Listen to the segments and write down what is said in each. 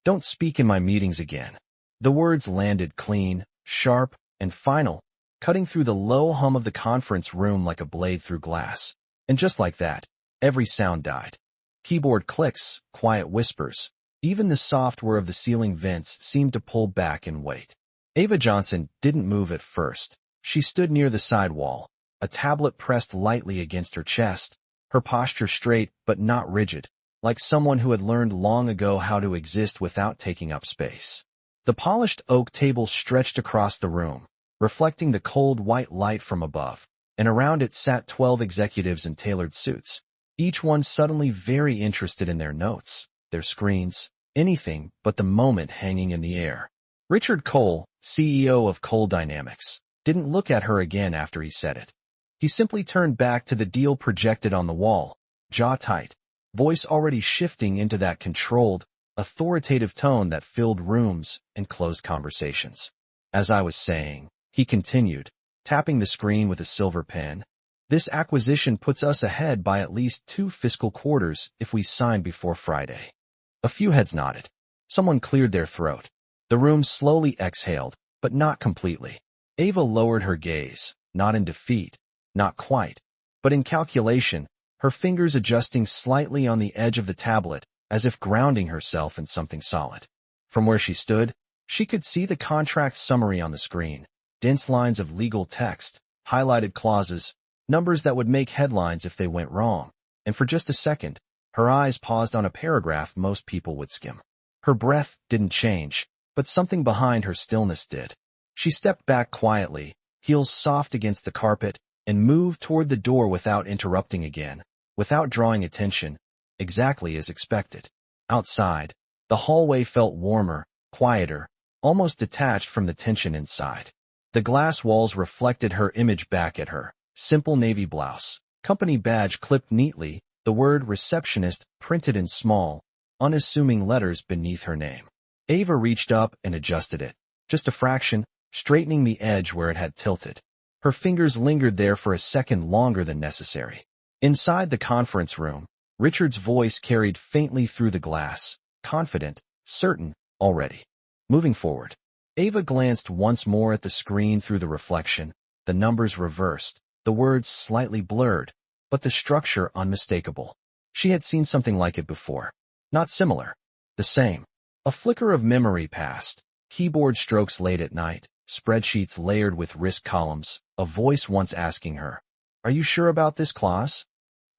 Don't speak in my meetings again. The words landed clean, sharp, and final, cutting through the low hum of the conference room like a blade through glass. And just like that, every sound died. Keyboard clicks, quiet whispers. Even the soft whir of the ceiling vents seemed to pull back and wait. Ava Johnson didn't move at first. She stood near the side wall, a tablet pressed lightly against her chest, her posture straight but not rigid, like someone who had learned long ago how to exist without taking up space. The polished oak table stretched across the room, reflecting the cold white light from above, and around it sat 12 executives in tailored suits, each one suddenly very interested in their notes, their screens, anything but the moment hanging in the air. Richard Cole, CEO of Cole Dynamics, didn't look at her again after he said it. He simply turned back to the deal projected on the wall, jaw tight, voice already shifting into that controlled, authoritative tone that filled rooms and closed conversations. As I was saying, he continued, tapping the screen with a silver pen, this acquisition puts us ahead by at least 2 fiscal quarters if we sign before Friday. A few heads nodded. Someone cleared their throat. The room slowly exhaled, but not completely. Ava lowered her gaze, not in defeat, not quite, but in calculation, her fingers adjusting slightly on the edge of the tablet, as if grounding herself in something solid. From where she stood, she could see the contract summary on the screen, dense lines of legal text, highlighted clauses, numbers that would make headlines if they went wrong, and for just a second, her eyes paused on a paragraph most people would skim. Her breath didn't change, but something behind her stillness did. She stepped back quietly, heels soft against the carpet, and moved toward the door without interrupting again, without drawing attention, exactly as expected. Outside, the hallway felt warmer, quieter, almost detached from the tension inside. The glass walls reflected her image back at her, simple navy blouse, company badge clipped neatly, the word receptionist printed in small, unassuming letters beneath her name. Ava reached up and adjusted it, just a fraction, straightening the edge where it had tilted. Her fingers lingered there for a second longer than necessary. Inside the conference room, Richard's voice carried faintly through the glass, confident, certain, already. Moving forward, Ava glanced once more at the screen through the reflection, the numbers reversed, the words slightly blurred, but the structure unmistakable. She had seen something like it before. Not similar. The same. A flicker of memory passed, keyboard strokes late at night, spreadsheets layered with risk columns, a voice once asking her, "Are you sure about this clause?"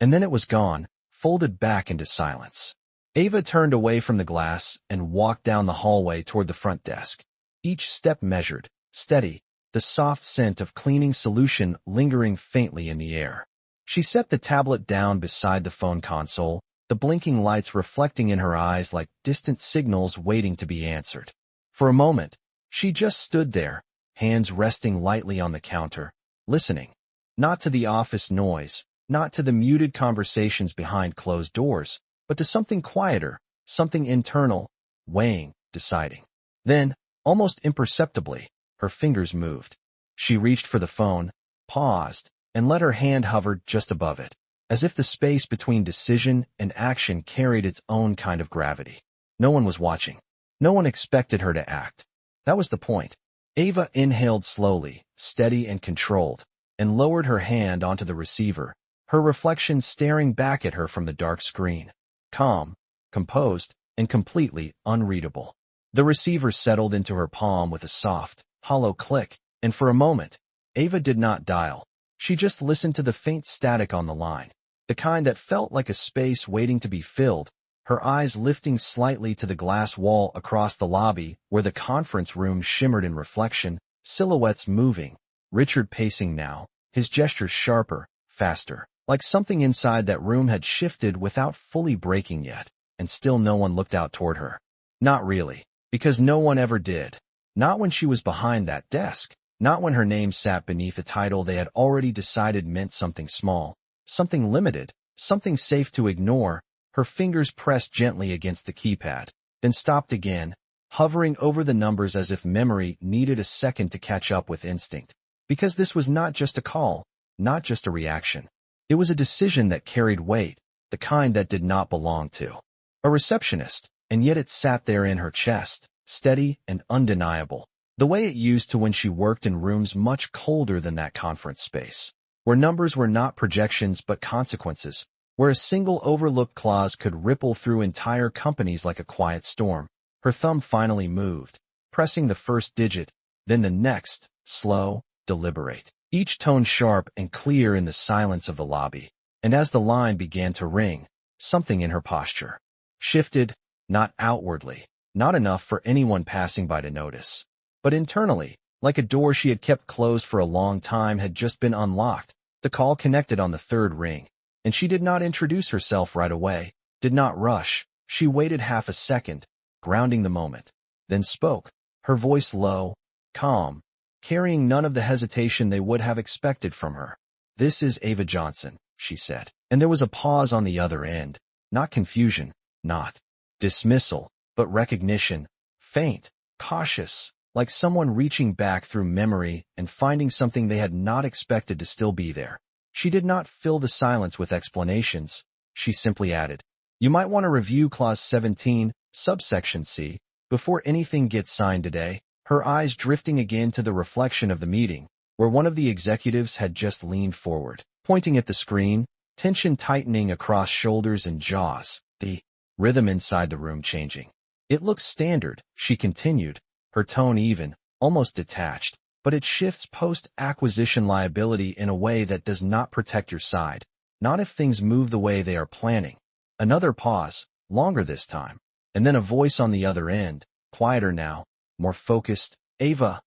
And then it was gone, folded back into silence. Ava turned away from the glass and walked down the hallway toward the front desk. Each step measured, steady, the soft scent of cleaning solution lingering faintly in the air. She set the tablet down beside the phone console, the blinking lights reflecting in her eyes like distant signals waiting to be answered. For a moment, she just stood there, hands resting lightly on the counter, listening. Not to the office noise, not to the muted conversations behind closed doors, but to something quieter, something internal, weighing, deciding. Then, almost imperceptibly, her fingers moved. She reached for the phone, paused, and let her hand hover just above it, as if the space between decision and action carried its own kind of gravity. No one was watching. No one expected her to act. That was the point. Ava inhaled slowly, steady and controlled, and lowered her hand onto the receiver, her reflection staring back at her from the dark screen. Calm, composed, and completely unreadable. The receiver settled into her palm with a soft, hollow click, and for a moment, Ava did not dial. She just listened to the faint static on the line, the kind that felt like a space waiting to be filled, her eyes lifting slightly to the glass wall across the lobby where the conference room shimmered in reflection, silhouettes moving, Richard pacing now, his gestures sharper, faster, like something inside that room had shifted without fully breaking yet, and still no one looked out toward her. Not really, because no one ever did. Not when she was behind that desk. Not when her name sat beneath a title they had already decided meant something small, something limited, something safe to ignore. Her fingers pressed gently against the keypad, then stopped again, hovering over the numbers as if memory needed a second to catch up with instinct. Because this was not just a call, not just a reaction. It was a decision that carried weight, the kind that did not belong to a receptionist, and yet it sat there in her chest, steady and undeniable, the way it used to when she worked in rooms much colder than that conference space, where numbers were not projections but consequences, where a single overlooked clause could ripple through entire companies like a quiet storm. Her thumb finally moved, pressing the first digit, then the next, slow, deliberate, each tone sharp and clear in the silence of the lobby. And as the line began to ring, something in her posture shifted, not outwardly, not enough for anyone passing by to notice, but internally, like a door she had kept closed for a long time had just been unlocked. The call connected on the third ring, and she did not introduce herself right away, did not rush. She waited half a second, grounding the moment, then spoke, her voice low, calm, carrying none of the hesitation they would have expected from her. "This is Ava Johnson," she said, and there was a pause on the other end, not confusion, not dismissal, but recognition, faint, cautious, like someone reaching back through memory and finding something they had not expected to still be there. She did not fill the silence with explanations. She simply added, "You might want to review Clause 17, subsection C, before anything gets signed today," her eyes drifting again to the reflection of the meeting, where one of the executives had just leaned forward, pointing at the screen, tension tightening across shoulders and jaws, the rhythm inside the room changing. "It looks standard," she continued, her tone even, almost detached, "but it shifts post-acquisition liability in a way that does not protect your side, not if things move the way they are planning." Another pause, longer this time, and then a voice on the other end, quieter now, more focused. "Ava,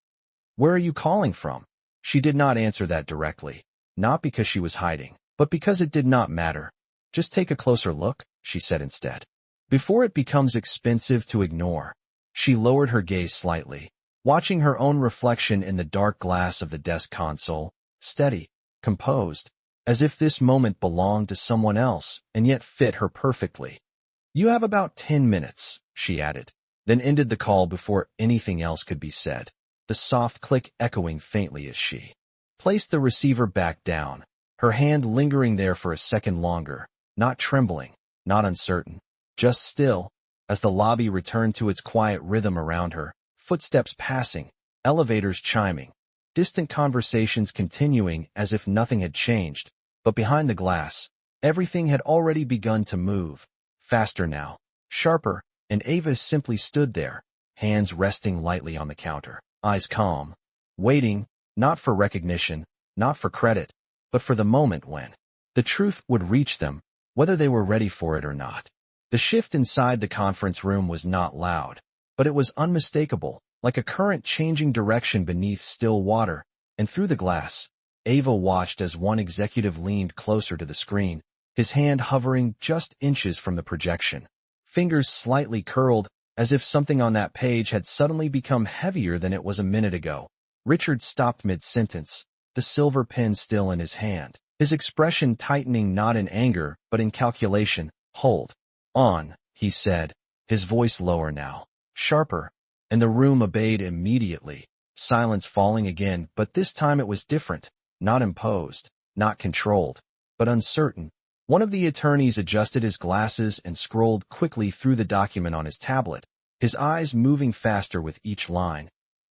where are you calling from?" She did not answer that directly, not because she was hiding, but because it did not matter. "Just take a closer look," she said instead, "before it becomes expensive to ignore." She lowered her gaze slightly, watching her own reflection in the dark glass of the desk console, steady, composed, as if this moment belonged to someone else and yet fit her perfectly. "You have about 10 minutes, she added, then ended the call before anything else could be said, the soft click echoing faintly as she placed the receiver back down, her hand lingering there for a second longer, not trembling, not uncertain, just still, as the lobby returned to its quiet rhythm around her, footsteps passing, elevators chiming, distant conversations continuing as if nothing had changed, but behind the glass, everything had already begun to move, faster now, sharper, and Ava simply stood there, hands resting lightly on the counter, eyes calm, waiting, not for recognition, not for credit, but for the moment when the truth would reach them, whether they were ready for it or not. The shift inside the conference room was not loud, but it was unmistakable, like a current changing direction beneath still water, and through the glass, Ava watched as one executive leaned closer to the screen, his hand hovering just inches from the projection, fingers slightly curled, as if something on that page had suddenly become heavier than it was a minute ago. Richard stopped mid-sentence, the silver pen still in his hand, his expression tightening not in anger but in calculation. "Hold on," he said, his voice lower now, sharper, and the room obeyed immediately, silence falling again, but this time it was different, not imposed, not controlled, but uncertain. One of the attorneys adjusted his glasses and scrolled quickly through the document on his tablet, his eyes moving faster with each line.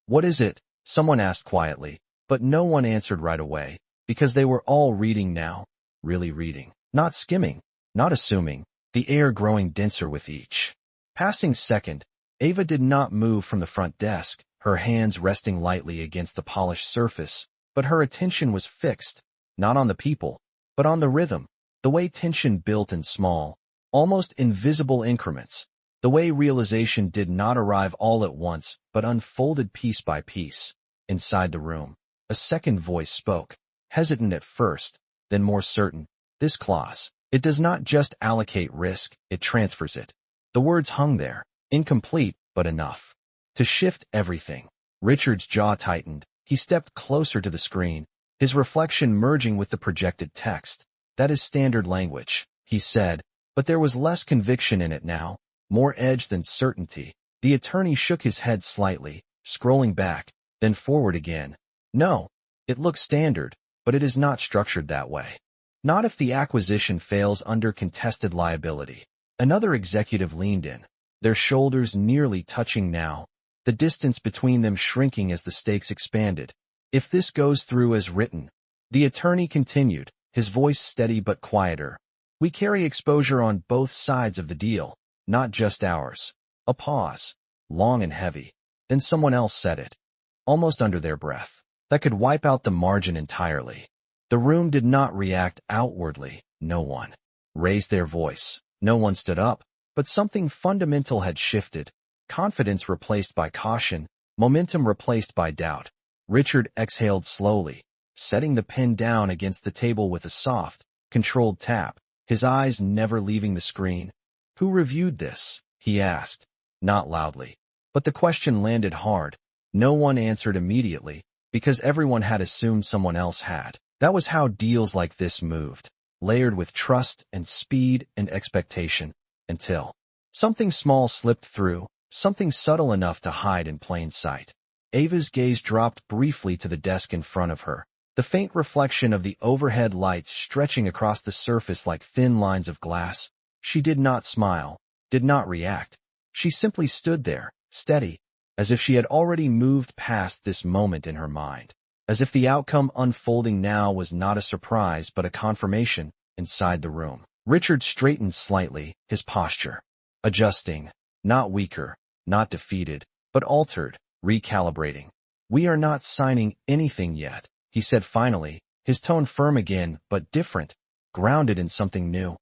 "What is it?" someone asked quietly, but no one answered right away, because they were all reading now, really reading, not skimming, not assuming, the air growing denser with each passing second. Ava did not move from the front desk, her hands resting lightly against the polished surface, but her attention was fixed, not on the people, but on the rhythm, the way tension built in small, almost invisible increments, the way realization did not arrive all at once but unfolded piece by piece. Inside the room, a second voice spoke, hesitant at first, then more certain. "This clause, it does not just allocate risk, it transfers it." The words hung there, incomplete, but enough to shift everything. Richard's jaw tightened. He stepped closer to the screen, his reflection merging with the projected text. "That is standard language," he said, but there was less conviction in it now, more edge than certainty. The attorney shook his head slightly, scrolling back, then forward again. "No, it looks standard, but it is not structured that way. Not if the acquisition fails under contested liability." Another executive leaned in, their shoulders nearly touching now, the distance between them shrinking as the stakes expanded. If this goes through as written, the attorney continued, his voice steady but quieter, we carry exposure on both sides of the deal, not just ours. A pause, long and heavy. Then someone else said it, almost under their breath. That could wipe out the margin entirely. The room did not react outwardly. No one raised their voice. No one stood up. But something fundamental had shifted. Confidence replaced by caution, momentum replaced by doubt. Richard exhaled slowly, setting the pen down against the table with a soft, controlled tap, his eyes never leaving the screen. Who reviewed this? He asked, not loudly. But the question landed hard. No one answered immediately, because everyone had assumed someone else had. That was how deals like this moved, layered with trust and speed and expectation, until something small slipped through, something subtle enough to hide in plain sight. Ava's gaze dropped briefly to the desk in front of her, the faint reflection of the overhead lights stretching across the surface like thin lines of glass. She did not smile, did not react. She simply stood there, steady, as if she had already moved past this moment in her mind, as if the outcome unfolding now was not a surprise but a confirmation inside the room. Richard straightened slightly, his posture adjusting, not weaker, not defeated, but altered, recalibrating. We are not signing anything yet, he said finally, his tone firm again but different, grounded in something new.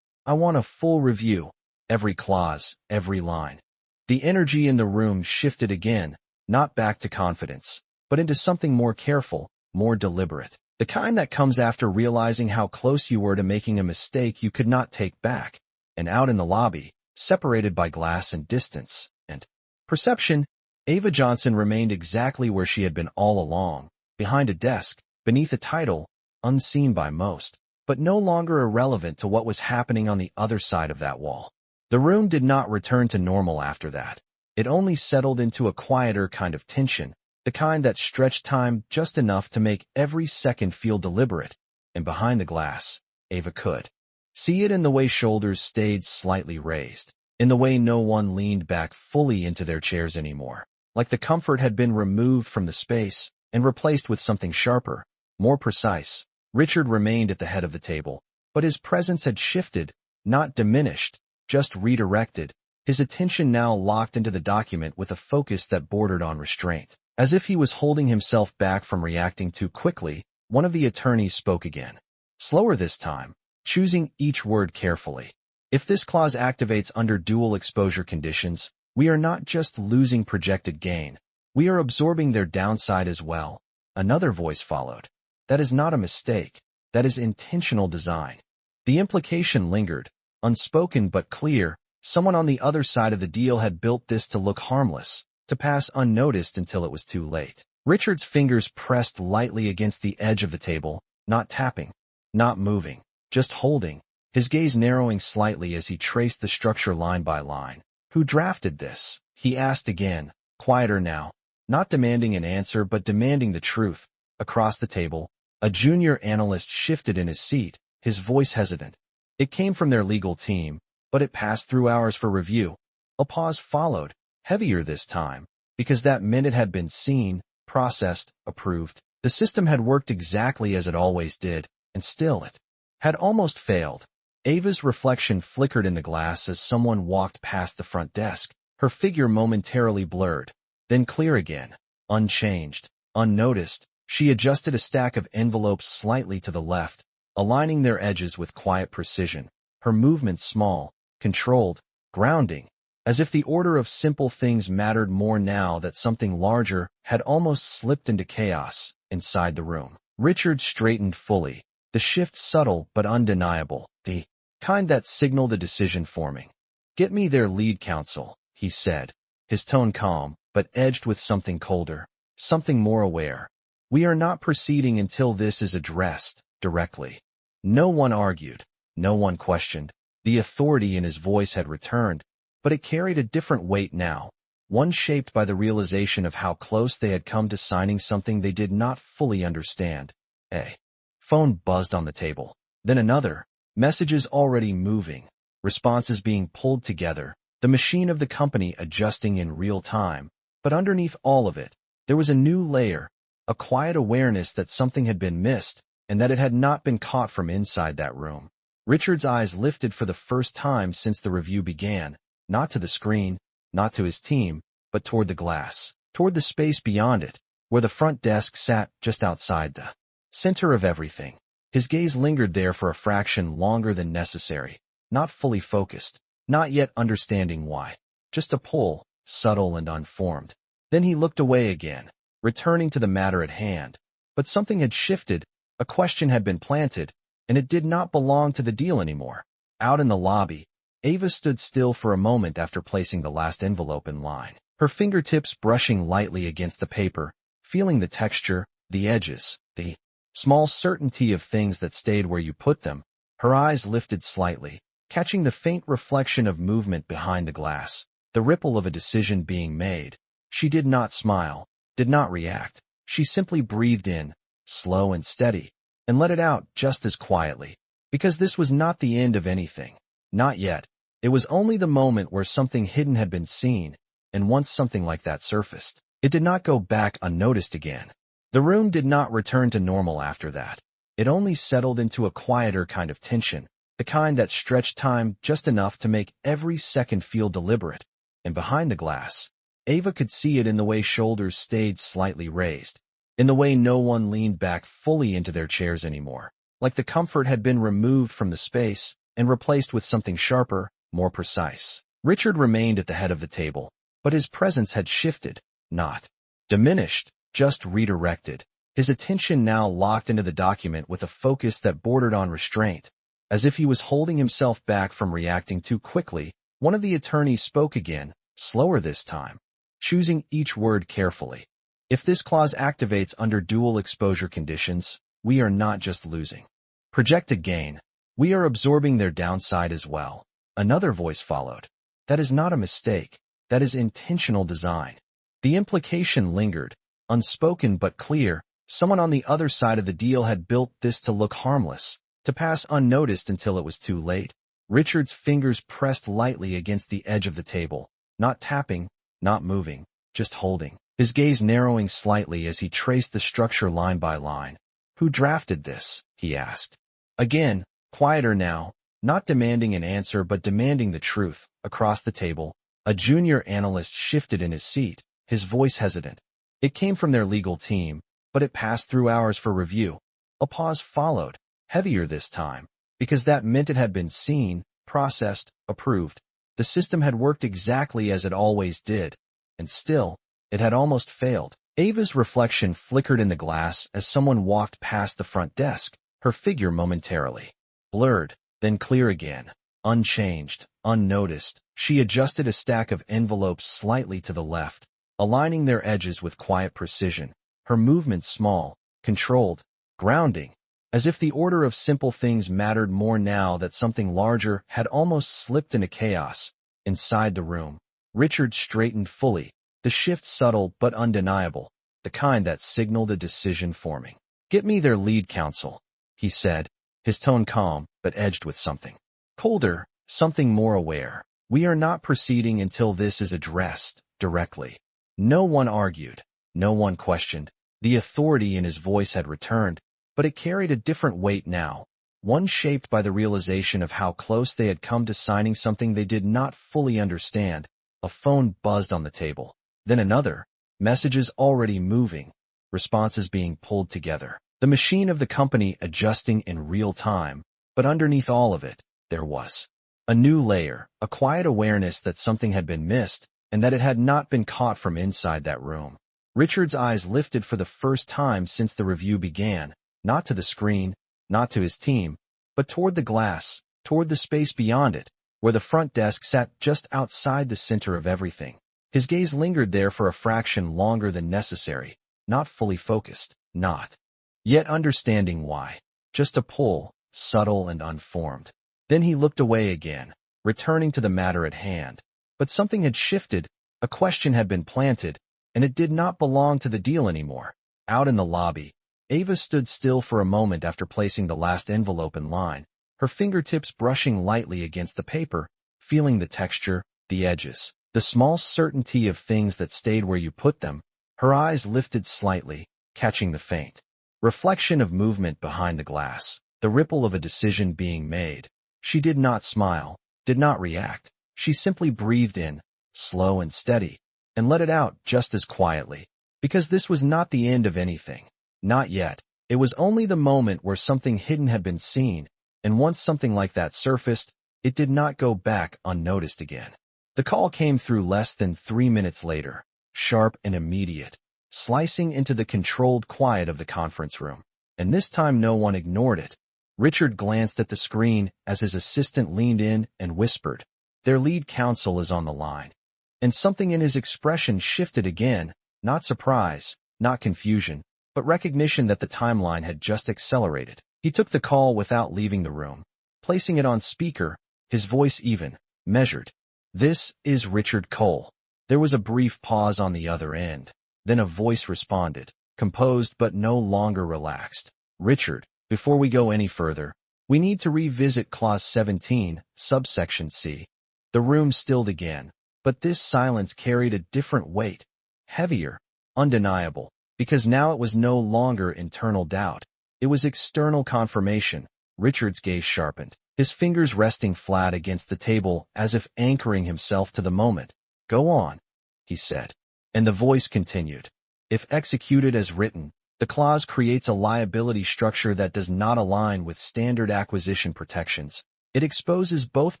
I want a full review, every clause, every line. The energy in the room shifted again, not back to confidence, but into something more careful, more deliberate. The kind that comes after realizing how close you were to making a mistake you could not take back. And out in the lobby, separated by glass and distance, and perception, Ava Johnson remained exactly where she had been all along, behind a desk, beneath a title, unseen by most, but no longer irrelevant to what was happening on the other side of that wall. The room did not return to normal after that. It only settled into a quieter kind of tension, the kind that stretched time just enough to make every second feel deliberate. And behind the glass, Ava could see it in the way shoulders stayed slightly raised, in the way no one leaned back fully into their chairs anymore, like the comfort had been removed from the space and replaced with something sharper, more precise. Richard remained at the head of the table, but his presence had shifted, not diminished, just redirected, his attention now locked into the document with a focus that bordered on restraint. As if he was holding himself back from reacting too quickly, one of the attorneys spoke again. Slower this time, choosing each word carefully. If this clause activates under dual exposure conditions, we are not just losing projected gain, we are absorbing their downside as well. Another voice followed. That is not a mistake, that is intentional design. The implication lingered, unspoken but clear. Someone on the other side of the deal had built this to look harmless, to pass unnoticed until it was too late. Richard's fingers pressed lightly against the edge of the table, not tapping, not moving, just holding, his gaze narrowing slightly as he traced the structure line by line. Who drafted this? He asked again, quieter now, not demanding an answer but demanding the truth. Across the table, a junior analyst shifted in his seat, his voice hesitant. It came from their legal team, but it passed through ours for review. A pause followed, heavier this time, because that meant it had been seen, processed, approved. The system had worked exactly as it always did, and still it had almost failed. Ava's reflection flickered in the glass as someone walked past the front desk, her figure momentarily blurred, then clear again, unchanged, unnoticed. She adjusted a stack of envelopes slightly to the left, aligning their edges with quiet precision, her movements small, controlled, grounding, as if the order of simple things mattered more now that something larger had almost slipped into chaos inside the room. Richard straightened fully, the shift subtle but undeniable, the kind that signaled a decision forming. Get me their lead counsel, he said, his tone calm, but edged with something colder, something more aware. We are not proceeding until this is addressed directly. No one argued, no one questioned. The authority in his voice had returned, but it carried a different weight now, one shaped by the realization of how close they had come to signing something they did not fully understand. A phone buzzed on the table, then another, messages already moving, responses being pulled together. the machine of the company adjusting in real time, but underneath all of it, there was a new layer, a quiet awareness that something had been missed and that it had not been caught from inside that room. Richard's eyes lifted for the first time since the review began, not to the screen, not to his team, but toward the glass, toward the space beyond it, where the front desk sat just outside the center of everything. His gaze lingered there for a fraction longer than necessary, not fully focused, not yet understanding why, just a pull, subtle and unformed. Then he looked away again, returning to the matter at hand. But something had shifted, a question had been planted, and it did not belong to the deal anymore. Out in the lobby, Ava stood still for a moment after placing the last envelope in line, her fingertips brushing lightly against the paper, feeling the texture, the edges, the small certainty of things that stayed where you put them. Her eyes lifted slightly, catching the faint reflection of movement behind the glass, the ripple of a decision being made. She did not smile, did not react. She simply breathed in, slow and steady, and let it out just as quietly. Because this was not the end of anything. Not yet. It was only the moment where something hidden had been seen, and once something like that surfaced, it did not go back unnoticed again. The room did not return to normal after that. It only settled into a quieter kind of tension, the kind that stretched time just enough to make every second feel deliberate. And behind the glass, Ava could see it in the way shoulders stayed slightly raised, in the way no one leaned back fully into their chairs anymore, like the comfort had been removed from the space and replaced with something sharper, more precise. Richard remained at the head of the table, but his presence had shifted, not diminished, just redirected. His attention now locked into the document with a focus that bordered on restraint. As if he was holding himself back from reacting too quickly, one of the attorneys spoke again, slower this time, choosing each word carefully. If this clause activates under dual exposure conditions, we are not just losing projected gain, we are absorbing their downside as well. Another voice followed. That is not a mistake. That is intentional design. The implication lingered, unspoken but clear. Someone on the other side of the deal had built this to look harmless, to pass unnoticed until it was too late. Richard's fingers pressed lightly against the edge of the table, not tapping, not moving, just holding, his gaze narrowing slightly as he traced the structure line by line. Who drafted this? He asked. Again, quieter now, not demanding an answer but demanding the truth. Across the table, a junior analyst shifted in his seat, his voice hesitant. It came from their legal team, but it passed through ours for review. A pause followed, heavier this time, because that meant it had been seen, processed, approved. The system had worked exactly as it always did, and still, it had almost failed. Ava's reflection flickered in the glass as someone walked past the front desk, her figure momentarily blurred, then clear again, unchanged, unnoticed. She adjusted a stack of envelopes slightly to the left, aligning their edges with quiet precision, her movements small, controlled, grounding, as if the order of simple things mattered more now that something larger had almost slipped into chaos. Inside the room, Richard straightened fully, the shift subtle but undeniable, the kind that signaled a decision forming. Get me their lead counsel, he said, his tone calm but edged with something colder, something more aware. We are not proceeding until this is addressed directly. No one argued, no one questioned. The authority in his voice had returned, but it carried a different weight now, one shaped by the realization of how close they had come to signing something they did not fully understand. A phone buzzed on the table, then another, messages already moving, responses being pulled together. The machine of the company adjusting in real time, but underneath all of it, there was a new layer, a quiet awareness that something had been missed and that it had not been caught from inside that room. Richard's eyes lifted for the first time since the review began, not to the screen, not to his team, but toward the glass, toward the space beyond it, where the front desk sat just outside the center of everything. His gaze lingered there for a fraction longer than necessary, not fully focused, not yet understanding why, just a pull, subtle and unformed. Then he looked away again, returning to the matter at hand. But something had shifted, a question had been planted, and it did not belong to the deal anymore. Out in the lobby, Ava stood still for a moment after placing the last envelope in line, her fingertips brushing lightly against the paper, feeling the texture, the edges, the small certainty of things that stayed where you put them. Her eyes lifted slightly, catching the faint reflection of movement behind the glass, the ripple of a decision being made. She did not smile, did not react. She simply breathed in, slow and steady, and let it out just as quietly. Because this was not the end of anything. Not yet. It was only the moment where something hidden had been seen, and once something like that surfaced, it did not go back unnoticed again. The call came through less than 3 minutes later, sharp and immediate, slicing into the controlled quiet of the conference room. And this time no one ignored it. Richard glanced at the screen as his assistant leaned in and whispered, "Their lead counsel is on the line." And something in his expression shifted again, not surprise, not confusion, but recognition that the timeline had just accelerated. He took the call without leaving the room, placing it on speaker, his voice even, measured. "This is Richard Cole." There was a brief pause on the other end. Then a voice responded, composed but no longer relaxed. "Richard, before we go any further, we need to revisit Clause 17, subsection C." The room stilled again, but this silence carried a different weight, heavier, undeniable, because now it was no longer internal doubt. It was external confirmation. Richard's gaze sharpened, his fingers resting flat against the table as if anchoring himself to the moment. "Go on," he said. And the voice continued. "If executed as written, the clause creates a liability structure that does not align with standard acquisition protections. It exposes both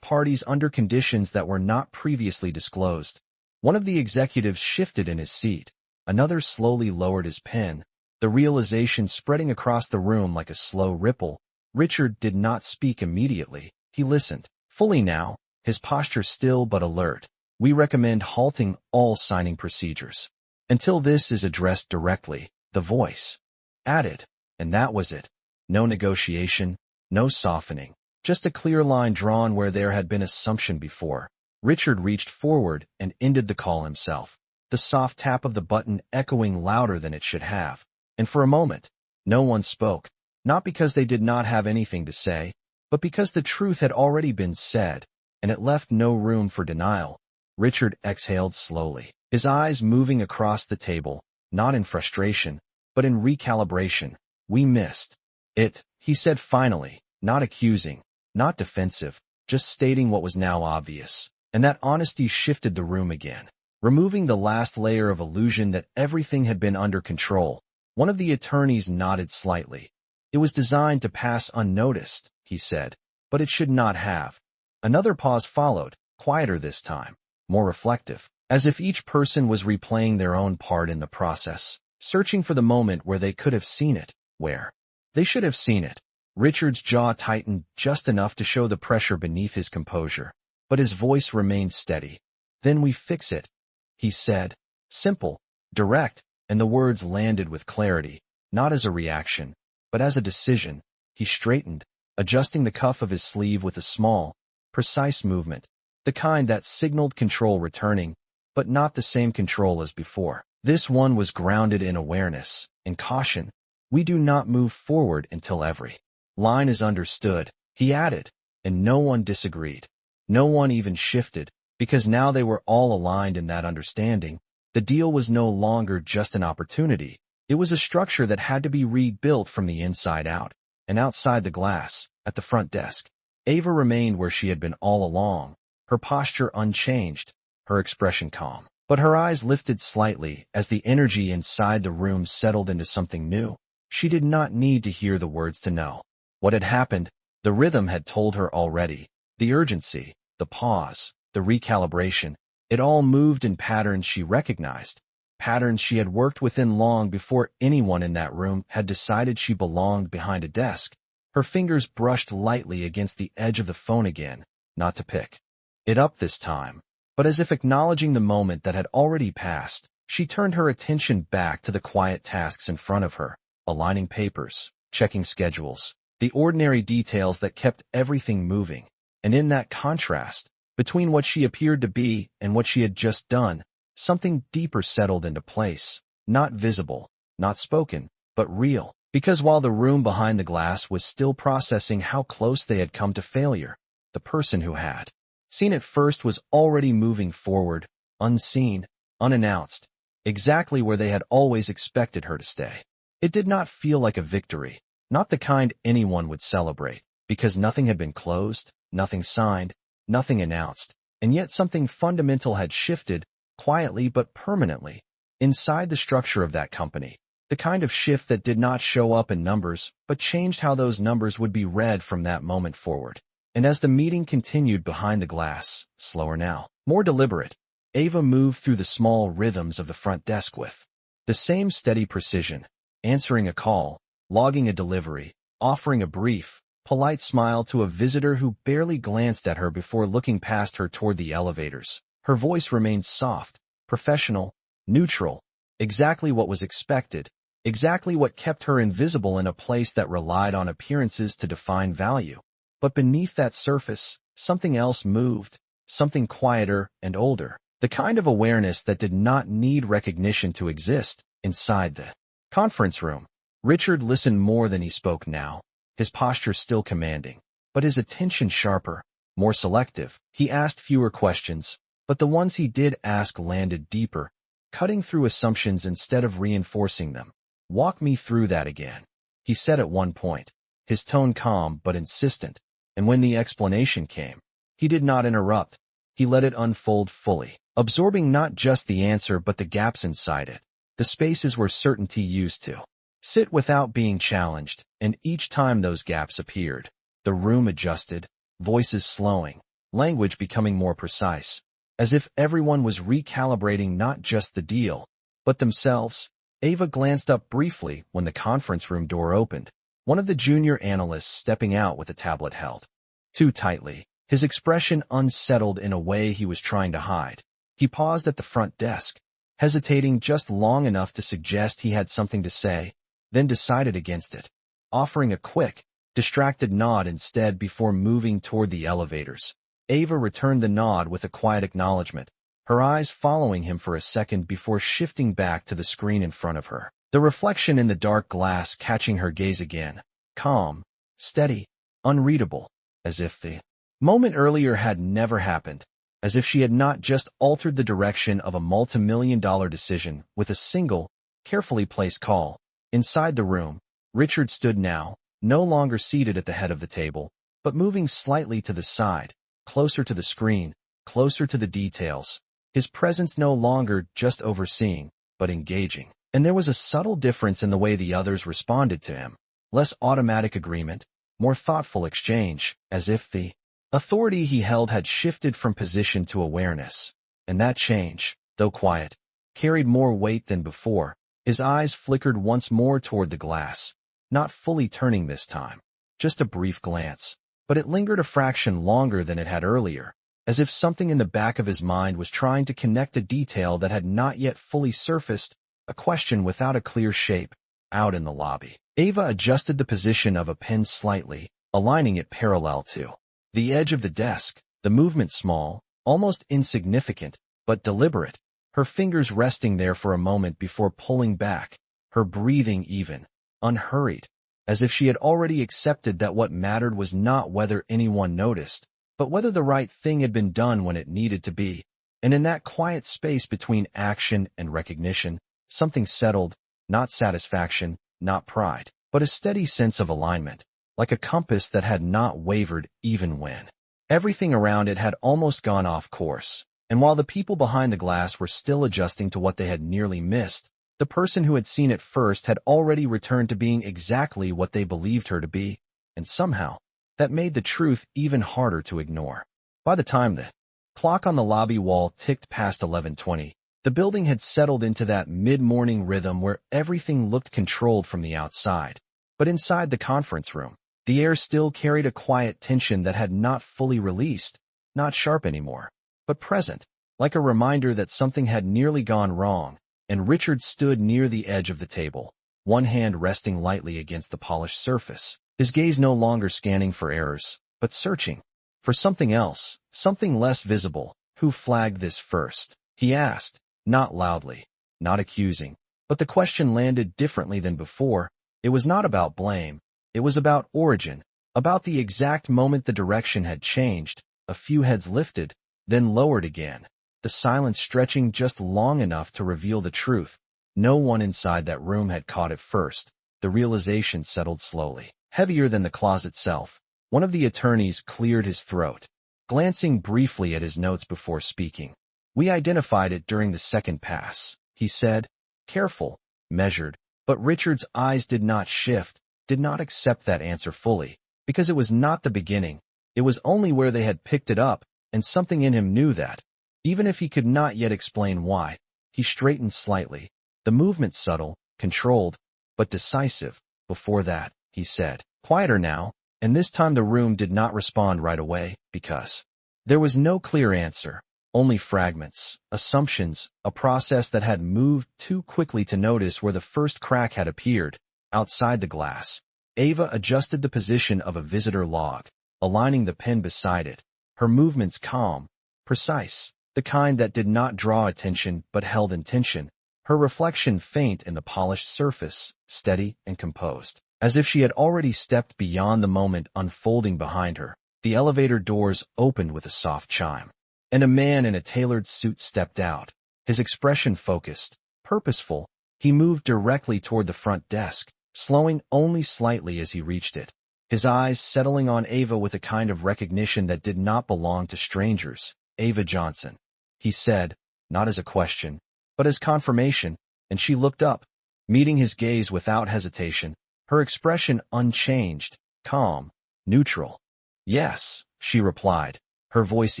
parties under conditions that were not previously disclosed." One of the executives shifted in his seat. Another slowly lowered his pen, the realization spreading across the room like a slow ripple. Richard did not speak immediately. He listened, fully now, his posture still but alert. "We recommend halting all signing procedures until this is addressed directly," the voice added. And that was it. No negotiation, no softening, just a clear line drawn where there had been assumption before. Richard reached forward and ended the call himself, the soft tap of the button echoing louder than it should have. And for a moment, no one spoke, not because they did not have anything to say, but because the truth had already been said, and it left no room for denial. Richard exhaled slowly, his eyes moving across the table, not in frustration, but in recalibration. "We missed it," he said finally, not accusing, not defensive, just stating what was now obvious. And that honesty shifted the room again, removing the last layer of illusion that everything had been under control. One of the attorneys nodded slightly. "It was designed to pass unnoticed," he said, "but it should not have." Another pause followed, quieter this time, more reflective, as if each person was replaying their own part in the process, searching for the moment where they could have seen it, where they should have seen it. Richard's jaw tightened just enough to show the pressure beneath his composure, but his voice remained steady. "Then we fix it," he said, simple, direct, and the words landed with clarity, not as a reaction, but as a decision. He straightened, adjusting the cuff of his sleeve with a small, precise movement, the kind that signaled control returning, but not the same control as before. This one was grounded in awareness, in caution. "We do not move forward until every line is understood," he added, and no one disagreed. No one even shifted, because now they were all aligned in that understanding. The deal was no longer just an opportunity. It was a structure that had to be rebuilt from the inside out. And outside the glass, at the front desk, Ava remained where she had been all along, her posture unchanged, her expression calm. But her eyes lifted slightly as the energy inside the room settled into something new. She did not need to hear the words to know what had happened. The rhythm had told her already. The urgency, the pause, the recalibration, it all moved in patterns she recognized, patterns she had worked within long before anyone in that room had decided she belonged behind a desk. Her fingers brushed lightly against the edge of the phone again, not to pick it up this time, but as if acknowledging the moment that had already passed. She turned her attention back to the quiet tasks in front of her, aligning papers, checking schedules, the ordinary details that kept everything moving. And in that contrast, between what she appeared to be and what she had just done, something deeper settled into place, not visible, not spoken, but real. Because while the room behind the glass was still processing how close they had come to failure, the person who had Seen It First was already moving forward, unseen, unannounced, exactly where they had always expected her to stay. It did not feel like a victory, not the kind anyone would celebrate, because nothing had been closed, nothing signed, nothing announced, and yet something fundamental had shifted, quietly but permanently, inside the structure of that company. The kind of shift that did not show up in numbers, but changed how those numbers would be read from that moment forward. And as the meeting continued behind the glass, slower now, more deliberate, Ava moved through the small rhythms of the front desk with the same steady precision, answering a call, logging a delivery, offering a brief, polite smile to a visitor who barely glanced at her before looking past her toward the elevators. Her voice remained soft, professional, neutral, exactly what was expected, exactly what kept her invisible in a place that relied on appearances to define value. But beneath that surface, something else moved, something quieter and older, the kind of awareness that did not need recognition to exist. Inside the conference room, Richard listened more than he spoke now, his posture still commanding, but his attention sharper, more selective. He asked fewer questions, but the ones he did ask landed deeper, cutting through assumptions instead of reinforcing them. "Walk me through that again," he said at one point, his tone calm but insistent, and when the explanation came, he did not interrupt. He let it unfold fully, absorbing not just the answer but the gaps inside it, the spaces where certainty used to sit without being challenged, and each time those gaps appeared, the room adjusted, voices slowing, language becoming more precise, as if everyone was recalibrating not just the deal, but themselves. Ava glanced up briefly when the conference room door opened, one of the junior analysts stepping out with a tablet held too tightly, his expression unsettled in a way he was trying to hide. He paused at the front desk, hesitating just long enough to suggest he had something to say, then decided against it, offering a quick, distracted nod instead before moving toward the elevators. Ava returned the nod with a quiet acknowledgment, her eyes following him for a second before shifting back to the screen in front of her, the reflection in the dark glass catching her gaze again, calm, steady, unreadable, as if the moment earlier had never happened, as if she had not just altered the direction of a multi-million-dollar decision with a single, carefully placed call. Inside the room, Richard stood now, no longer seated at the head of the table, but moving slightly to the side, closer to the screen, closer to the details, his presence no longer just overseeing, but engaging. And there was a subtle difference in the way the others responded to him, less automatic agreement, more thoughtful exchange, as if the authority he held had shifted from position to awareness. And that change, though quiet, carried more weight than before. His eyes flickered once more toward the glass, not fully turning this time, just a brief glance, but it lingered a fraction longer than it had earlier, as if something in the back of his mind was trying to connect a detail that had not yet fully surfaced, a question without a clear shape. Out in the lobby, Ava adjusted the position of a pen slightly, aligning it parallel to the edge of the desk, the movement small, almost insignificant, but deliberate, her fingers resting there for a moment before pulling back, her breathing even, unhurried, as if she had already accepted that what mattered was not whether anyone noticed, but whether the right thing had been done when it needed to be. And in that quiet space between action and recognition, something settled, not satisfaction, not pride, but a steady sense of alignment, like a compass that had not wavered even when everything around it had almost gone off course. And while the people behind the glass were still adjusting to what they had nearly missed, the person who had seen it first had already returned to being exactly what they believed her to be, and somehow, that made the truth even harder to ignore. By the time the clock on the lobby wall ticked past 11:20, the building had settled into that mid-morning rhythm where everything looked controlled from the outside. But inside the conference room, the air still carried a quiet tension that had not fully released, not sharp anymore, but present, like a reminder that something had nearly gone wrong. And Richard stood near the edge of the table, one hand resting lightly against the polished surface, his gaze no longer scanning for errors, but searching for something else, something less visible. "Who flagged this first?" he asked, not loudly, not accusing, but the question landed differently than before. It was not about blame, it was about origin, about the exact moment the direction had changed, A few heads lifted, then lowered again, the silence stretching just long enough to reveal the truth. No one inside that room had caught it first. The realization settled slowly, heavier than the closet itself. One of the attorneys cleared his throat, glancing briefly at his notes before speaking. "We identified it during the second pass," he said, careful, measured. But Richard's eyes did not shift, did not accept that answer fully, because it was not the beginning. It was only where they had picked it up, and something in him knew that. Even if he could not yet explain why, he straightened slightly, the movement subtle, controlled, but decisive. "Before that," he said, quieter now, and this time the room did not respond right away, because there was no clear answer, only fragments, assumptions, a process that had moved too quickly to notice where the first crack had appeared. Outside the glass, Ava adjusted the position of a visitor log, aligning the pen beside it, her movements calm, precise, the kind that did not draw attention but held intention, her reflection faint in the polished surface, steady and composed, as if she had already stepped beyond the moment unfolding behind her. The elevator doors opened with a soft chime, and a man in a tailored suit stepped out, his expression focused, purposeful. He moved directly toward the front desk, slowing only slightly as he reached it, his eyes settling on Ava with a kind of recognition that did not belong to strangers. "Ava Johnson," he said, not as a question, but as confirmation, and she looked up, meeting his gaze without hesitation, her expression unchanged, calm, neutral. "Yes," she replied, her voice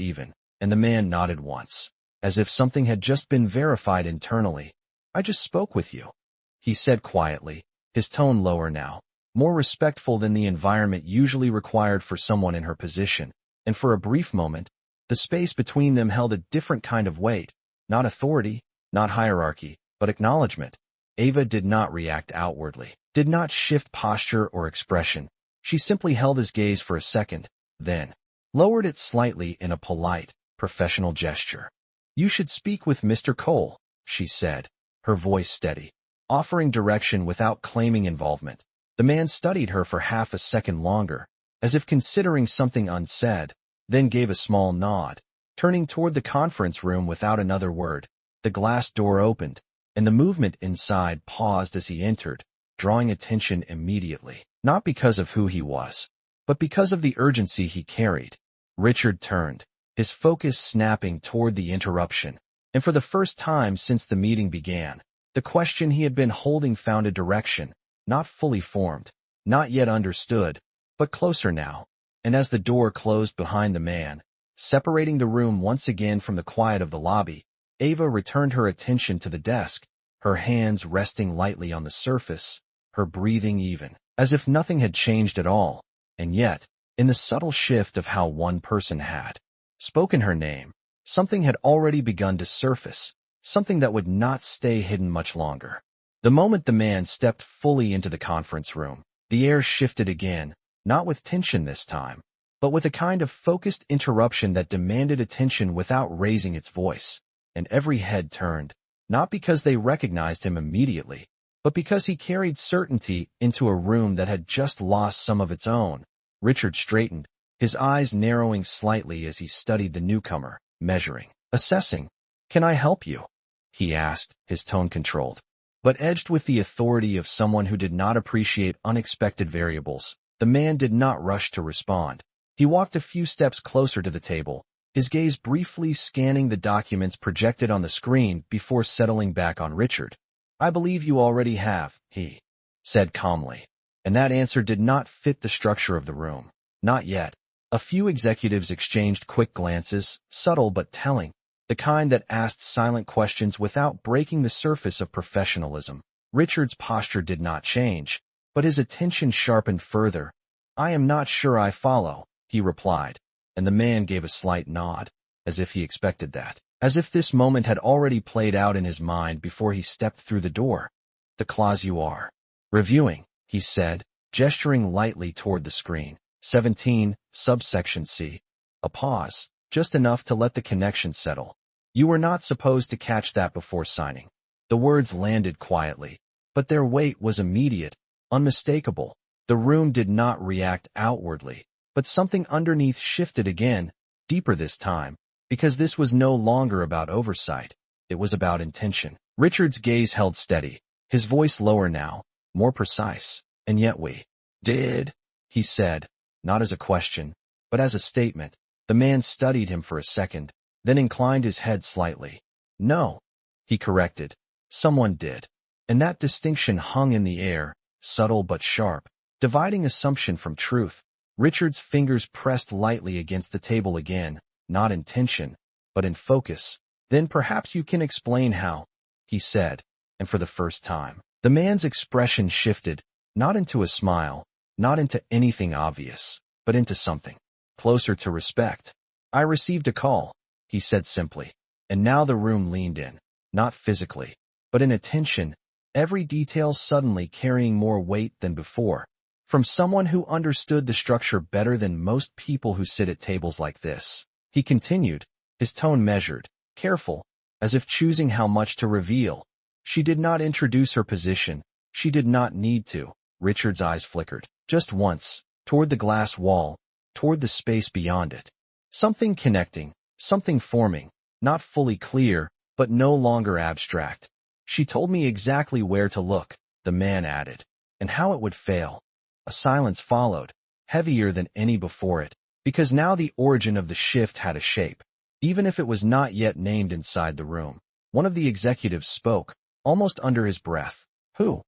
even, and the man nodded once, as if something had just been verified internally. "I just spoke with you," he said quietly, his tone lower now, more respectful than the environment usually required for someone in her position, and for a brief moment, the space between them held a different kind of weight, not authority, not hierarchy, but acknowledgment. Ava did not react outwardly, did not shift posture or expression. She simply held his gaze for a second, then lowered it slightly in a polite, professional gesture. "You should speak with Mr. Cole," she said, her voice steady, offering direction without claiming involvement. The man studied her for half a second longer, as if considering something unsaid, then gave a small nod, turning toward the conference room without another word. The glass door opened, and the movement inside paused as he entered, drawing attention immediately, not because of who he was, but because of the urgency he carried. Richard turned, his focus snapping toward the interruption, and for the first time since the meeting began, the question he had been holding found a direction, not fully formed, not yet understood, but closer now. And as the door closed behind the man, separating the room once again from the quiet of the lobby, Ava returned her attention to the desk, her hands resting lightly on the surface, her breathing even, as if nothing had changed at all. And yet, in the subtle shift of how one person had spoken her name, something had already begun to surface, something that would not stay hidden much longer. The moment the man stepped fully into the conference room, the air shifted again, not with tension this time, but with a kind of focused interruption that demanded attention without raising its voice. And every head turned, not because they recognized him immediately, but because he carried certainty into a room that had just lost some of its own. Richard straightened, his eyes narrowing slightly as he studied the newcomer, measuring, assessing. "Can I help you?" he asked, his tone controlled, but edged with the authority of someone who did not appreciate unexpected variables. The man did not rush to respond. He walked a few steps closer to the table, his gaze briefly scanning the documents projected on the screen before settling back on Richard. "I believe you already have," he said calmly, and that answer did not fit the structure of the room. Not yet. A few executives exchanged quick glances, subtle but telling, the kind that asked silent questions without breaking the surface of professionalism. Richard's posture did not change, but his attention sharpened further. "I am not sure I follow," he replied, and the man gave a slight nod, as if he expected that, as if this moment had already played out in his mind before he stepped through the door. "The clause you are reviewing," he said, gesturing lightly toward the screen. 17, subsection C. A pause, just enough to let the connection settle. "You were not supposed to catch that before signing." The words landed quietly, but their weight was immediate, unmistakable. The room did not react outwardly, but something underneath shifted again, deeper this time, because this was no longer about oversight. It was about intention. Richard's gaze held steady, his voice lower now, more precise. And yet we did, he said, not as a question, but as a statement. The man studied him for a second, then inclined his head slightly. No, he corrected. Someone did. And that distinction hung in the air, subtle but sharp, dividing assumption from truth. Richard's fingers pressed lightly against the table again, not in tension, but in focus. Then perhaps you can explain how, he said, and for the first time, the man's expression shifted, not into a smile, not into anything obvious, but into something closer to respect. I received a call, he said simply, and now the room leaned in, not physically, but in attention, every detail suddenly carrying more weight than before, from someone who understood the structure better than most people who sit at tables like this. He continued, his tone measured, careful, as if choosing how much to reveal. She did not introduce her position. She did not need to. Richard's eyes flickered, just once, toward the glass wall, toward the space beyond it. Something connecting, something forming, not fully clear, but no longer abstract. She told me exactly where to look, the man added, and how it would fail. A silence followed, heavier than any before it, because now the origin of the shift had a shape, even if it was not yet named inside the room. One of the executives spoke, almost under his breath. Who?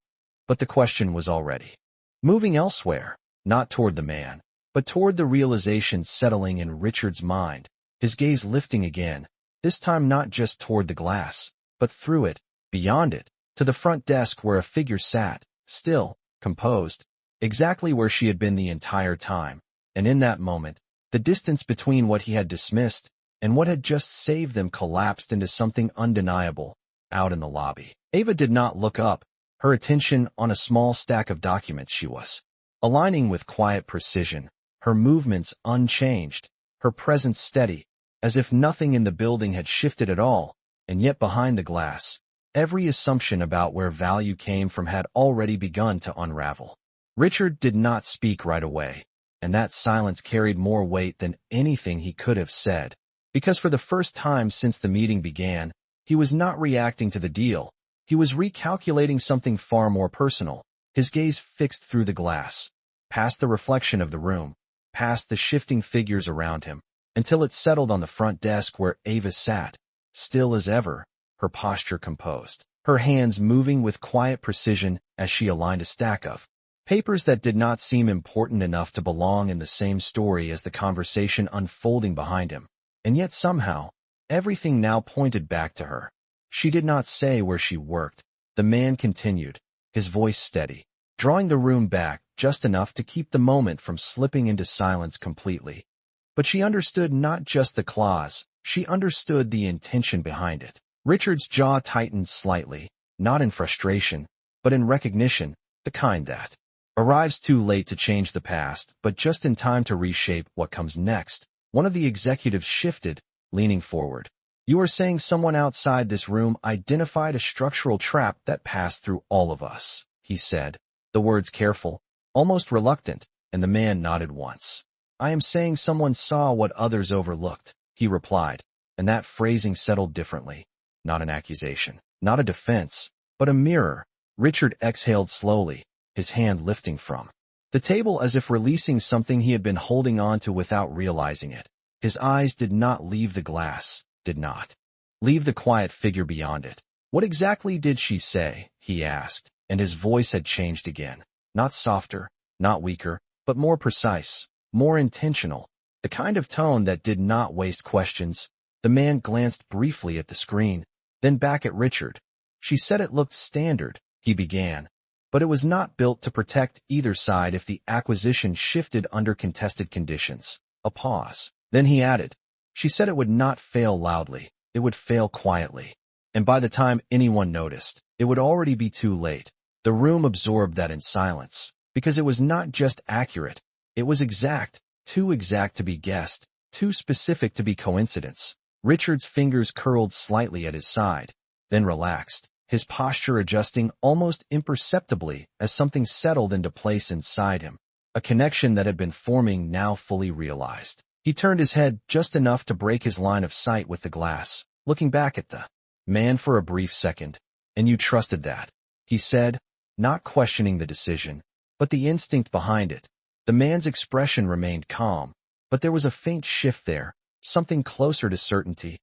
But the question was already moving elsewhere, not toward the man, but toward the realization settling in Richard's mind, his gaze lifting again, this time not just toward the glass, but through it, beyond it, to the front desk where a figure sat, still, composed, exactly where she had been the entire time. And in that moment, the distance between what he had dismissed and what had just saved them collapsed into something undeniable. Out in the lobby, Ava did not look up, her attention on a small stack of documents she was aligning with quiet precision, her movements unchanged, her presence steady, as if nothing in the building had shifted at all. And yet behind the glass, every assumption about where value came from had already begun to unravel. Richard did not speak right away, and that silence carried more weight than anything he could have said, because for the first time since the meeting began, he was not reacting to the deal. He was recalculating something far more personal, his gaze fixed through the glass, past the reflection of the room, past the shifting figures around him, until it settled on the front desk where Ava sat, still as ever, her posture composed, her hands moving with quiet precision as she aligned a stack of papers that did not seem important enough to belong in the same story as the conversation unfolding behind him. And yet somehow, everything now pointed back to her. She did not say where she worked. The man continued, his voice steady, drawing the room back just enough to keep the moment from slipping into silence completely. But she understood not just the clause, she understood the intention behind it. Richard's jaw tightened slightly, not in frustration, but in recognition, the kind that arrives too late to change the past, but just in time to reshape what comes next. One of the executives shifted, leaning forward. You are saying someone outside this room identified a structural trap that passed through all of us, he said, the words careful, almost reluctant, and the man nodded once. I am saying someone saw what others overlooked, he replied, and that phrasing settled differently. Not an accusation, not a defense, but a mirror. Richard exhaled slowly, his hand lifting from the table as if releasing something he had been holding on to without realizing it. His eyes did not leave the glass, did not leave the quiet figure beyond it. What exactly did she say? He asked, and his voice had changed again. Not softer, not weaker, but more precise, more intentional. The kind of tone that did not waste questions. The man glanced briefly at the screen, then back at Richard. She said it looked standard, he began, but it was not built to protect either side if the acquisition shifted under contested conditions. A pause. Then he added, she said it would not fail loudly, it would fail quietly. And by the time anyone noticed, it would already be too late. The room absorbed that in silence, because it was not just accurate, it was exact, too exact to be guessed, too specific to be coincidence. Richard's fingers curled slightly at his side, then relaxed, his posture adjusting almost imperceptibly as something settled into place inside him, a connection that had been forming now fully realized. He turned his head just enough to break his line of sight with the glass, looking back at the man for a brief second. "And you trusted that," he said, not questioning the decision, but the instinct behind it. The man's expression remained calm, but there was a faint shift there, something closer to certainty.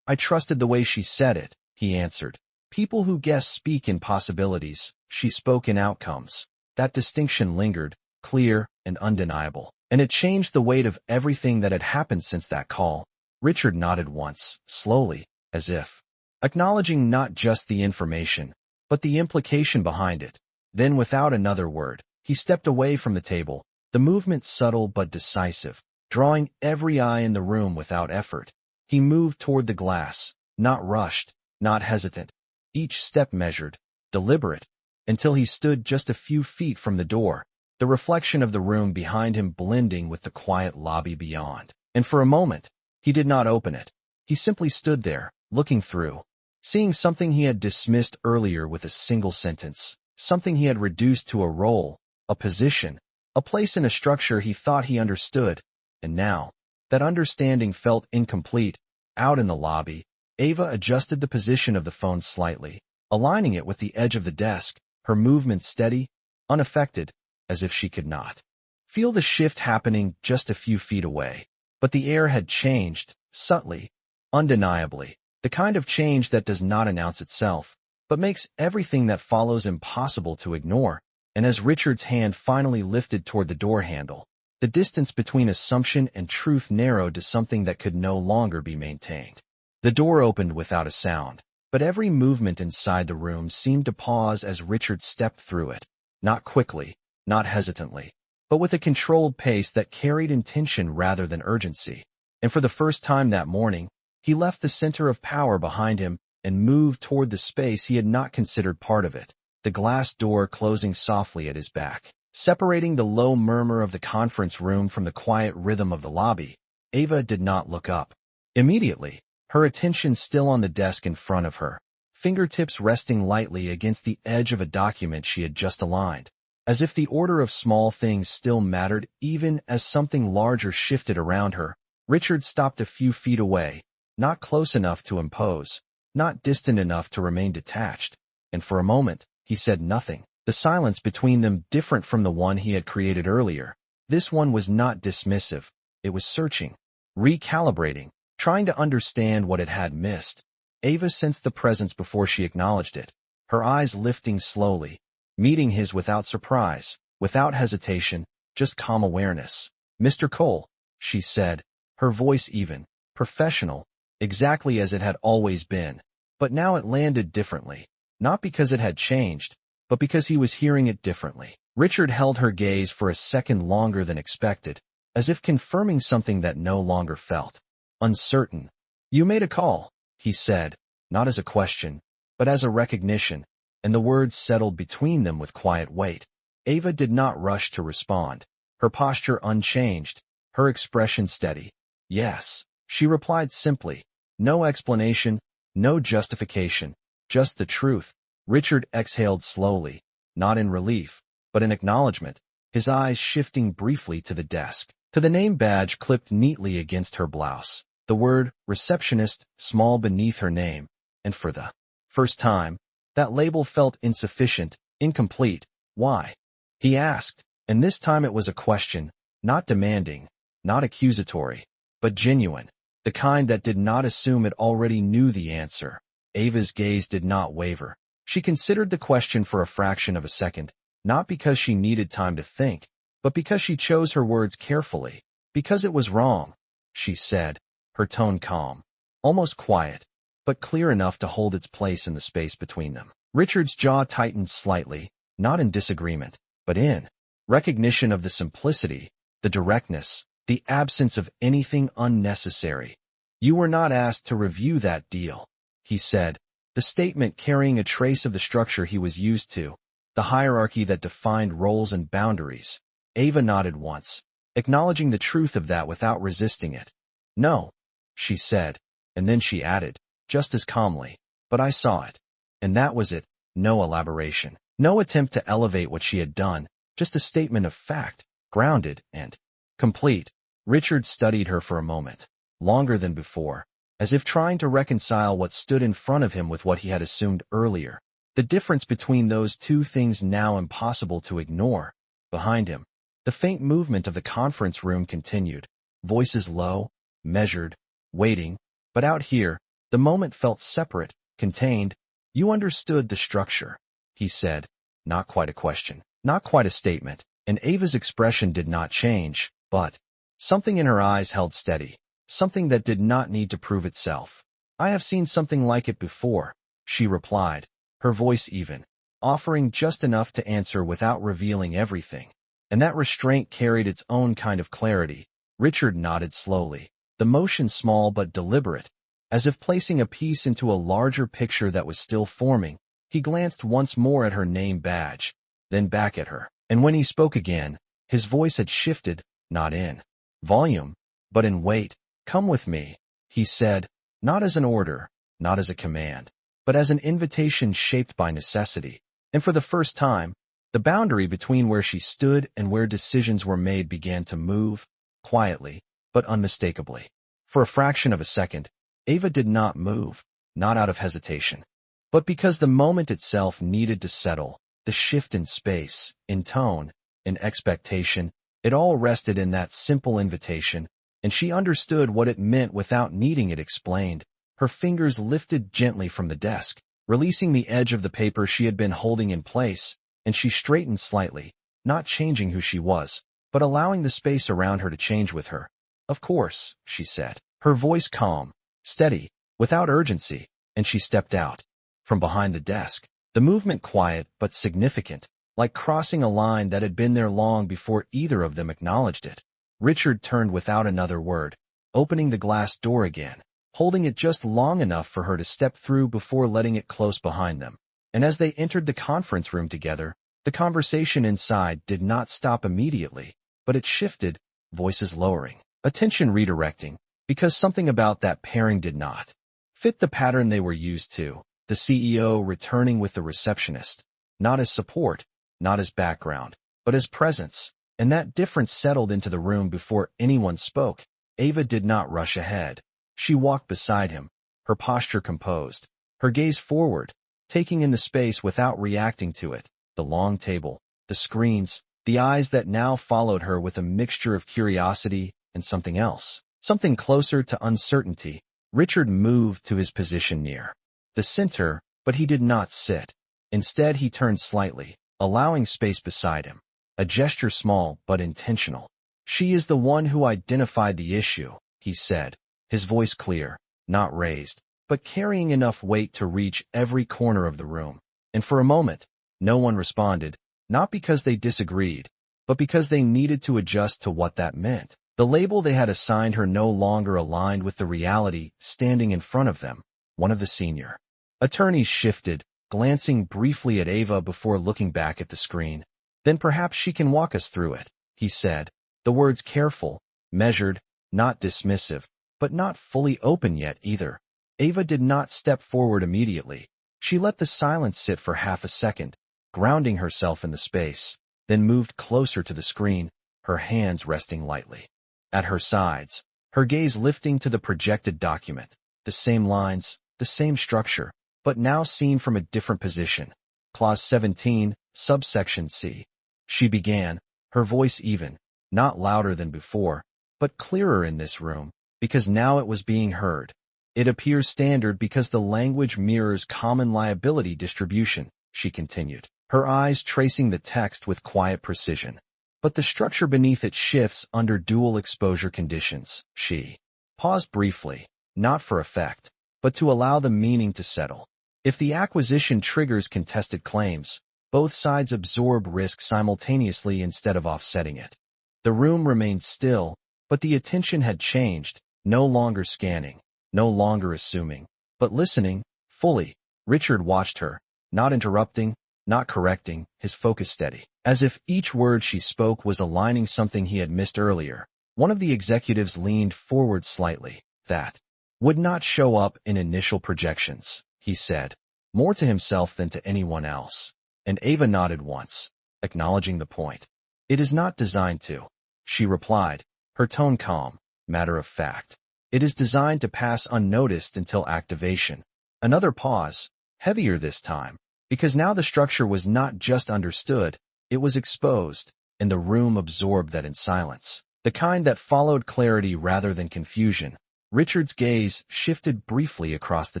"I trusted the way she said it," he answered. "People who guess speak in possibilities. She spoke in outcomes." That distinction lingered, clear and undeniable, and it changed the weight of everything that had happened since that call. Richard nodded once, slowly, as if acknowledging not just the information, but the implication behind it. Then, without another word, he stepped away from the table, the movement subtle but decisive, drawing every eye in the room without effort. He moved toward the glass, not rushed, not hesitant, each step measured, deliberate, until he stood just a few feet from the door, the reflection of the room behind him blending with the quiet lobby beyond. And for a moment, he did not open it. He simply stood there, looking through, seeing something he had dismissed earlier with a single sentence, something he had reduced to a role, a position, a place in a structure he thought he understood. And now, that understanding felt incomplete. Out in the lobby, Ava adjusted the position of the phone slightly, aligning it with the edge of the desk, her movement steady, unaffected, as if she could not feel the shift happening just a few feet away. But the air had changed, subtly, undeniably, the kind of change that does not announce itself, but makes everything that follows impossible to ignore. And as Richard's hand finally lifted toward the door handle, the distance between assumption and truth narrowed to something that could no longer be maintained. The door opened without a sound, but every movement inside the room seemed to pause as Richard stepped through it, not quickly, not hesitantly, but with a controlled pace that carried intention rather than urgency. And for the first time that morning, he left the center of power behind him and moved toward the space he had not considered part of it, the glass door closing softly at his back, separating the low murmur of the conference room from the quiet rhythm of the lobby. Ava did not look up. Immediately, her attention still on the desk in front of her, fingertips resting lightly against the edge of a document she had just aligned, as if the order of small things still mattered even as something larger shifted around her. Richard stopped a few feet away, not close enough to impose, not distant enough to remain detached, and for a moment, he said nothing. The silence between them different from the one he had created earlier. This one was not dismissive. It was searching, recalibrating, trying to understand what it had missed. Ava sensed the presence before she acknowledged it, her eyes lifting slowly, meeting his without surprise, without hesitation, just calm awareness. "Mr. Cole," she said, her voice even, professional, exactly as it had always been. But now it landed differently, not because it had changed, but because he was hearing it differently. Richard held her gaze for a second longer than expected, as if confirming something that no longer felt uncertain. "You made a call," he said, not as a question, but as a recognition, and the words settled between them with quiet weight. Ava did not rush to respond, her posture unchanged, her expression steady. "Yes," she replied simply, no explanation, no justification, just the truth. Richard exhaled slowly, not in relief, but in acknowledgment, his eyes shifting briefly to the desk, to the name badge clipped neatly against her blouse, the word receptionist small beneath her name, and for the first time, that label felt insufficient, incomplete. "Why?" he asked, and this time it was a question, not demanding, not accusatory, but genuine, the kind that did not assume it already knew the answer. Ava's gaze did not waver. She considered the question for a fraction of a second, not because she needed time to think, but because she chose her words carefully. "Because it was wrong," she said, her tone calm, almost quiet, but clear enough to hold its place in the space between them. Richard's jaw tightened slightly, not in disagreement, but in recognition of the simplicity, the directness, the absence of anything unnecessary. "You were not asked to review that deal," he said, the statement carrying a trace of the structure he was used to, the hierarchy that defined roles and boundaries. Ava nodded once, acknowledging the truth of that without resisting it. "No," she said, and then she added, just as calmly, "But I saw it." And that was it, no elaboration, no attempt to elevate what she had done, just a statement of fact, grounded and complete. Richard studied her for a moment, longer than before, as if trying to reconcile what stood in front of him with what he had assumed earlier. The difference between those two things now impossible to ignore. Behind him, the faint movement of the conference room continued, voices low, measured, waiting, but out here, the moment felt separate, contained. You understood the structure, he said, not quite a question, not quite a statement, and Ava's expression did not change, but something in her eyes held steady, something that did not need to prove itself. I have seen something like it before, she replied, her voice even, offering just enough to answer without revealing everything. And that restraint carried its own kind of clarity. Richard nodded slowly, the motion small but deliberate, as if placing a piece into a larger picture that was still forming. He glanced once more at her name badge, then back at her, and when he spoke again, his voice had shifted, not in volume, but in weight. Come with me, he said, not as an order, not as a command, but as an invitation shaped by necessity. And for the first time, the boundary between where she stood and where decisions were made began to move, quietly, but unmistakably. For a fraction of a second, Ava did not move, not out of hesitation, but because the moment itself needed to settle. The shift in space, in tone, in expectation, it all rested in that simple invitation, and she understood what it meant without needing it explained. Her fingers lifted gently from the desk, releasing the edge of the paper she had been holding in place, and she straightened slightly, not changing who she was, but allowing the space around her to change with her. Of course, she said, her voice calm, steady, without urgency, and she stepped out. From behind the desk, the movement quiet but significant, like crossing a line that had been there long before either of them acknowledged it. Richard turned without another word, opening the glass door again, holding it just long enough for her to step through before letting it close behind them. And as they entered the conference room together, the conversation inside did not stop immediately, but it shifted, voices lowering, attention redirecting, because something about that pairing did not fit the pattern they were used to. The CEO returning with the receptionist, not as support, not as background, but as presence, and that difference settled into the room before anyone spoke. Ava did not rush ahead. She walked beside him, her posture composed, her gaze forward, taking in the space without reacting to it, the long table, the screens, the eyes that now followed her with a mixture of curiosity and something else, something closer to uncertainty. Richard moved to his position near the center, but he did not sit. Instead, he turned slightly, allowing space beside him, a gesture small but intentional. She is the one who identified the issue, he said, his voice clear, not raised, but carrying enough weight to reach every corner of the room. And for a moment, no one responded, not because they disagreed, but because they needed to adjust to what that meant. The label they had assigned her no longer aligned with the reality standing in front of them. One of the senior attorneys shifted, glancing briefly at Ava before looking back at the screen. Then perhaps she can walk us through it, he said, the words careful, measured, not dismissive, but not fully open yet either. Ava did not step forward immediately. She let the silence sit for half a second, grounding herself in the space, then moved closer to the screen, her hands resting lightly at her sides, her gaze lifting to the projected document. The same lines, the same structure, but now seen from a different position. Clause 17, subsection C. She began, her voice even, not louder than before, but clearer in this room, because now it was being heard. It appears standard because the language mirrors common liability distribution, she continued, her eyes tracing the text with quiet precision. But the structure beneath it shifts under dual exposure conditions. She paused briefly, not for effect, but to allow the meaning to settle. If the acquisition triggers contested claims, both sides absorb risk simultaneously instead of offsetting it. The room remained still, but the attention had changed, no longer scanning, no longer assuming, but listening, fully. Richard watched her, not interrupting, not correcting, his focus steady, as if each word she spoke was aligning something he had missed earlier. One of the executives leaned forward slightly. That would not show up in initial projections, he said, more to himself than to anyone else. And Ava nodded once, acknowledging the point. It is not designed to, she replied, her tone calm, matter of fact. It is designed to pass unnoticed until activation. Another pause, heavier this time, because now the structure was not just understood, it was exposed, and the room absorbed that in silence. The kind that followed clarity rather than confusion. Richard's gaze shifted briefly across the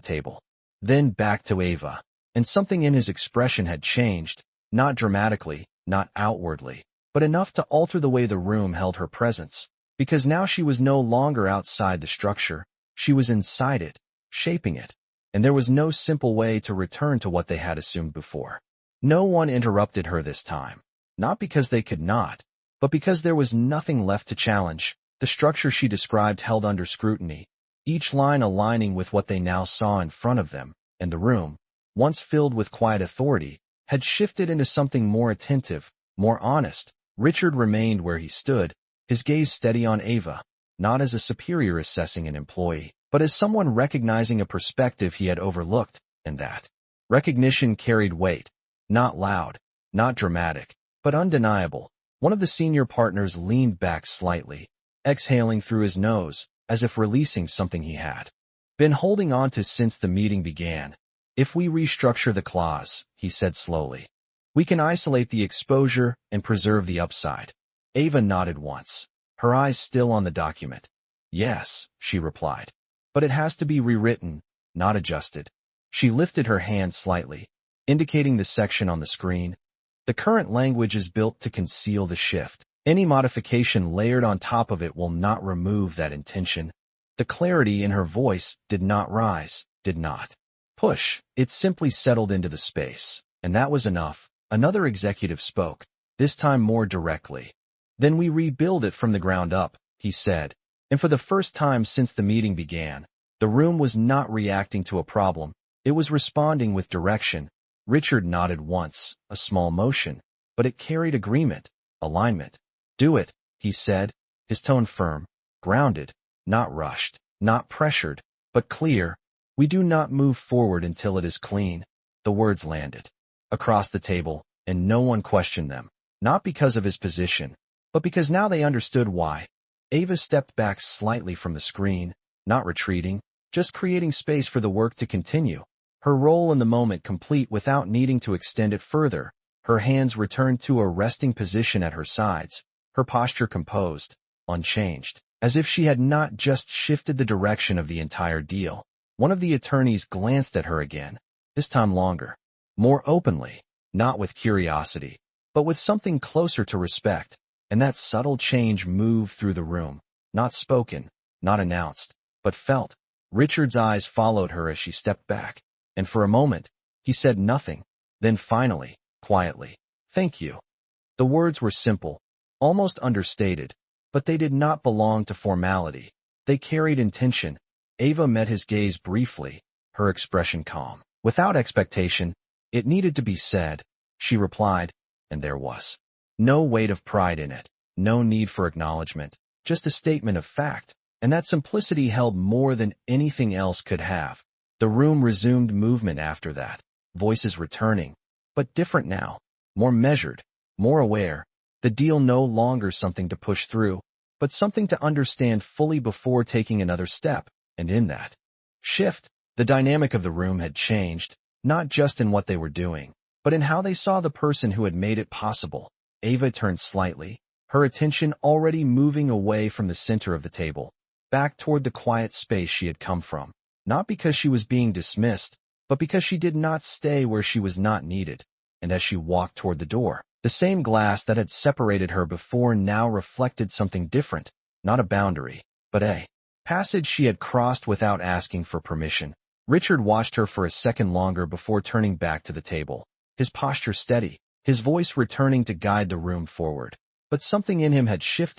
table, then back to Ava, and something in his expression had changed, not dramatically, not outwardly, but enough to alter the way the room held her presence, because now she was no longer outside the structure, she was inside it, shaping it, and there was no simple way to return to what they had assumed before. No one interrupted her this time, not because they could not, but because there was nothing left to challenge. The structure she described held under scrutiny, each line aligning with what they now saw in front of them, and the room, once filled with quiet authority, had shifted into something more attentive, more honest. Richard remained where he stood, his gaze steady on Ava, not as a superior assessing an employee, but as someone recognizing a perspective he had overlooked, and that recognition carried weight, not loud, not dramatic, but undeniable. One of the senior partners leaned back slightly, exhaling through his nose, as if releasing something he had been holding on to since the meeting began. If we restructure the clause, he said slowly, we can isolate the exposure and preserve the upside. Ava nodded once, her eyes still on the document. Yes, she replied. But it has to be rewritten, not adjusted. She lifted her hand slightly, indicating the section on the screen. The current language is built to conceal the shift. Any modification layered on top of it will not remove that intention. The clarity in her voice did not rise, did not push. It simply settled into the space, and that was enough. Another executive spoke, this time more directly. Then we rebuild it from the ground up, he said, and for the first time since the meeting began, the room was not reacting to a problem, it was responding with direction. Richard nodded once, a small motion, but it carried agreement, alignment. Do it, he said, his tone firm, grounded, not rushed, not pressured, but clear. We do not move forward until it is clean. The words landed across the table, and no one questioned them, not because of his position, but because now they understood why. Ava stepped back slightly from the screen, not retreating, just creating space for the work to continue. Her role in the moment complete without needing to extend it further. Her hands returned to a resting position at her sides, her posture composed, unchanged, as if she had not just shifted the direction of the entire deal. One of the attorneys glanced at her again, this time longer, more openly, not with curiosity, but with something closer to respect, and that subtle change moved through the room, not spoken, not announced, but felt. Richard's eyes followed her as she stepped back, and for a moment, he said nothing, then finally, quietly, thank you. The words were simple, almost understated, but they did not belong to formality. They carried intention. Ava met his gaze briefly, her expression calm. Without expectation, it needed to be said, she replied, and there was no weight of pride in it, no need for acknowledgment, just a statement of fact, and that simplicity held more than anything else could have. The room resumed movement after that, voices returning, but different now, more measured, more aware. The deal no longer something to push through, but something to understand fully before taking another step, and in that shift, the dynamic of the room had changed, not just in what they were doing, but in how they saw the person who had made it possible. Ava turned slightly, her attention already moving away from the center of the table, back toward the quiet space she had come from, not because she was being dismissed, but because she did not stay where she was not needed. And as she walked toward the door, the same glass that had separated her before now reflected something different, not a boundary, but a passage she had crossed without asking for permission. Richard watched her for a second longer before turning back to the table, his posture steady, his voice returning to guide the room forward. But something in him had shifted.